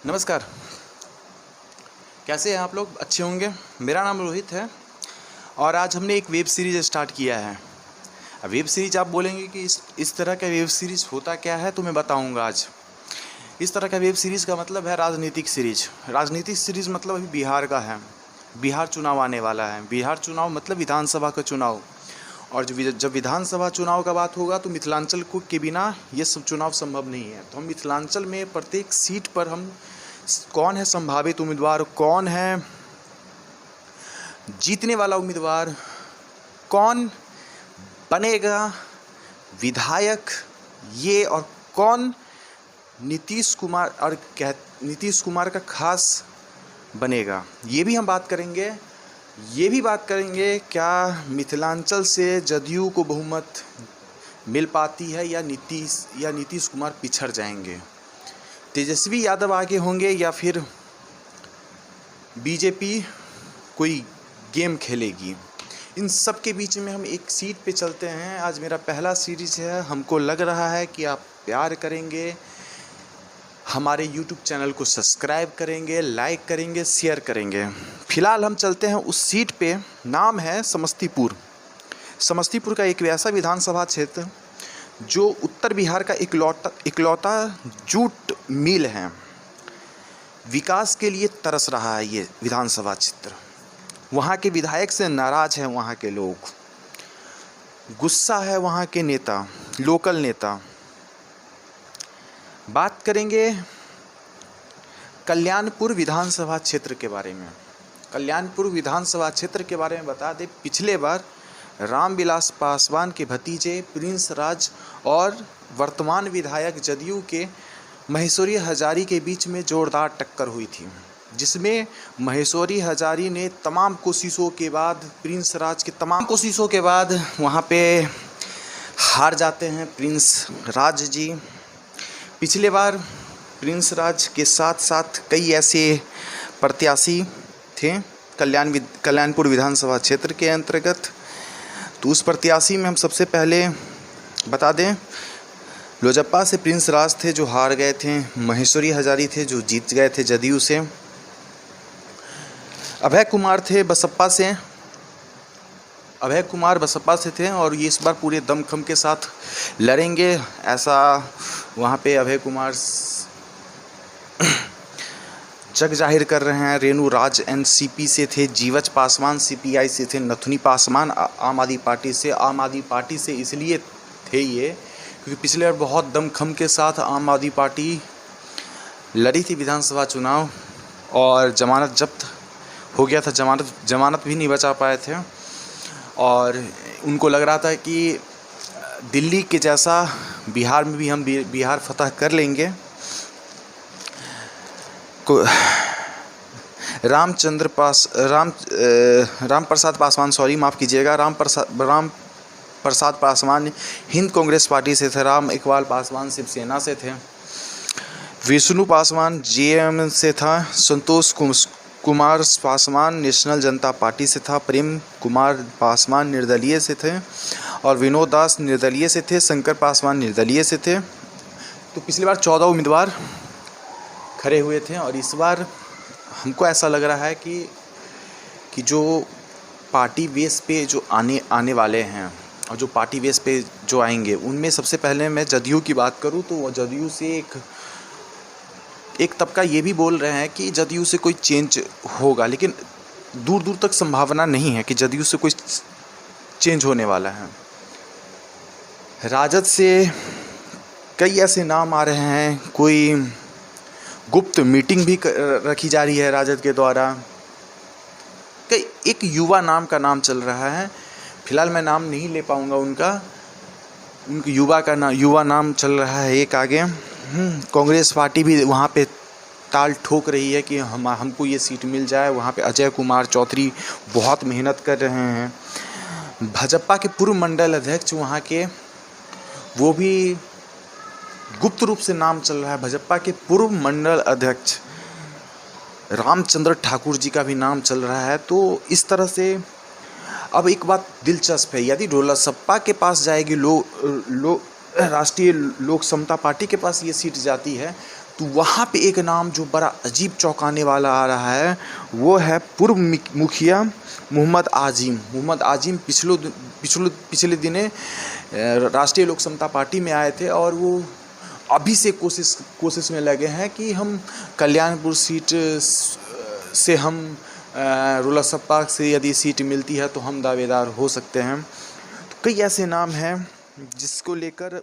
नमस्कार। कैसे हैं आप लोग? अच्छे होंगे। मेरा नाम रोहित है और आज हमने एक वेब सीरीज़ स्टार्ट किया है। अब वेब सीरीज आप बोलेंगे कि इस तरह का वेब सीरीज़ होता क्या है, तो मैं बताऊंगा आज। इस तरह का वेब सीरीज़ का मतलब है राजनीतिक सीरीज। राजनीतिक सीरीज़ मतलब अभी बिहार का है। बिहार चुनाव आने वाला है। बिहार चुनाव मतलब विधानसभा का चुनाव। और जब विधानसभा चुनाव का बात होगा तो मिथिलांचल को के बिना ये सब चुनाव संभव नहीं है। तो हम मिथिलांचल में प्रत्येक सीट पर हम कौन है संभावित उम्मीदवार, कौन है जीतने वाला उम्मीदवार, कौन बनेगा विधायक, ये और कौन नीतीश कुमार का खास बनेगा, ये भी हम बात करेंगे। ये भी बात करेंगे क्या मिथिलांचल से जदयू को बहुमत मिल पाती है या नीतीश कुमार पिछड़ जाएंगे, तेजस्वी यादव आगे होंगे या फिर बीजेपी कोई गेम खेलेगी। इन सब के बीच में हम एक सीट पे चलते हैं। आज मेरा पहला सीरीज है। हमको लग रहा है कि आप प्यार करेंगे, हमारे YouTube चैनल को सब्सक्राइब करेंगे, लाइक करेंगे, शेयर करेंगे। फिलहाल हम चलते हैं उस सीट पे। नाम है समस्तीपुर। समस्तीपुर का एक ऐसा विधानसभा क्षेत्र जो उत्तर बिहार का इकलौता जूट मिल है। विकास के लिए तरस रहा है ये विधानसभा क्षेत्र। वहाँ के विधायक से नाराज हैं वहाँ के लोग, गुस्सा है वहाँ के नेता, लोकल नेता। बात करेंगे कल्याणपुर विधानसभा क्षेत्र के बारे में। कल्याणपुर विधानसभा क्षेत्र के बारे में बता दें, पिछले बार रामविलास पासवान के भतीजे प्रिंस राज और वर्तमान विधायक जदयू के महेश्वरी हजारी के बीच में जोरदार टक्कर हुई थी, जिसमें महेश्वरी हजारी ने तमाम कोशिशों के बाद, प्रिंस राज की तमाम कोशिशों के बाद वहाँ पे हार जाते हैं प्रिंस राज जी। पिछले बार प्रिंस राज के साथ साथ कई ऐसे प्रत्याशी थे कल्याणपुर विधानसभा क्षेत्र के अंतर्गत। तो उस प्रत्याशी में हम सबसे पहले बता दें, लोजप्पा से प्रिंस राज थे जो हार गए थे, महेश्वरी हजारी थे जो जीत गए थे जदयू से, अभय कुमार बसपा से थे और ये इस बार पूरे दमखम के साथ लड़ेंगे, ऐसा वहाँ पे अभय कुमार जग जाहिर कर रहे हैं। रेणु राज एनसीपी से थे, जीवच पासवान सीपीआई से थे, नथुनी पासवान आम आदमी पार्टी से इसलिए थे ये क्योंकि पिछले बार बहुत दमखम के साथ आम आदमी पार्टी लड़ी थी विधानसभा चुनाव और जमानत जब्त हो गया था, जमानत भी नहीं बचा पाए थे और उनको लग रहा था कि दिल्ली के जैसा बिहार में भी हम बिहार फतह कर लेंगे। राम प्रसाद पासवान हिंद कांग्रेस पार्टी से थे, राम इकबाल पासवान शिवसेना से थे, विष्णु पासवान जेएम से था, संतोष कुमार पासवान नेशनल जनता पार्टी से था, प्रेम कुमार पासवान निर्दलीय से थे और विनोद दास निर्दलीय से थे, शंकर पासवान निर्दलीय से थे। तो पिछली बार 14 उम्मीदवार खड़े हुए थे और इस बार हमको ऐसा लग रहा है कि जो पार्टी बेस पे जो आने वाले हैं और जो पार्टी बेस पे जो आएंगे उनमें सबसे पहले मैं जदयू की बात करूं तो वो जदयू से एक तबका ये भी बोल रहे हैं कि जदयू से कोई चेंज होगा, लेकिन दूर दूर तक संभावना नहीं है कि जदयू से कोई चेंज होने वाला है। राजद से कई ऐसे नाम आ रहे हैं, कोई गुप्त मीटिंग भी रखी जा रही है राजद के द्वारा। कई एक युवा नाम का नाम चल रहा है, फिलहाल मैं नाम नहीं ले पाऊंगा उनके युवा नाम चल रहा है एक आगे। कांग्रेस पार्टी भी वहाँ पे ताल ठोक रही है कि हमको ये सीट मिल जाए। वहाँ पे अजय कुमार चौधरी बहुत मेहनत कर रहे हैं। भाजपा के पूर्व मंडल अध्यक्ष वहाँ के, वो भी गुप्त रूप से नाम चल रहा है। भाजपा के पूर्व मंडल अध्यक्ष रामचंद्र ठाकुर जी का भी नाम चल रहा है। तो इस तरह से अब एक बात दिलचस्प है, यदि लोजप्पा के पास जाएगी राष्ट्रीय लोक समता पार्टी के पास ये सीट जाती है तो वहाँ पे एक नाम जो बड़ा अजीब चौंकाने वाला आ रहा है, वो है पूर्व मुखिया मोहम्मद आजिम। मोहम्मद आजिम पिछले दिने राष्ट्रीय लोक समता पार्टी में आए थे और वो अभी से कोशिश में लगे हैं कि हम कल्याणपुर सीट से हम रुलसप्पा से यदि सीट मिलती है तो हम दावेदार हो सकते हैं। तो कई ऐसे नाम हैं जिसको लेकर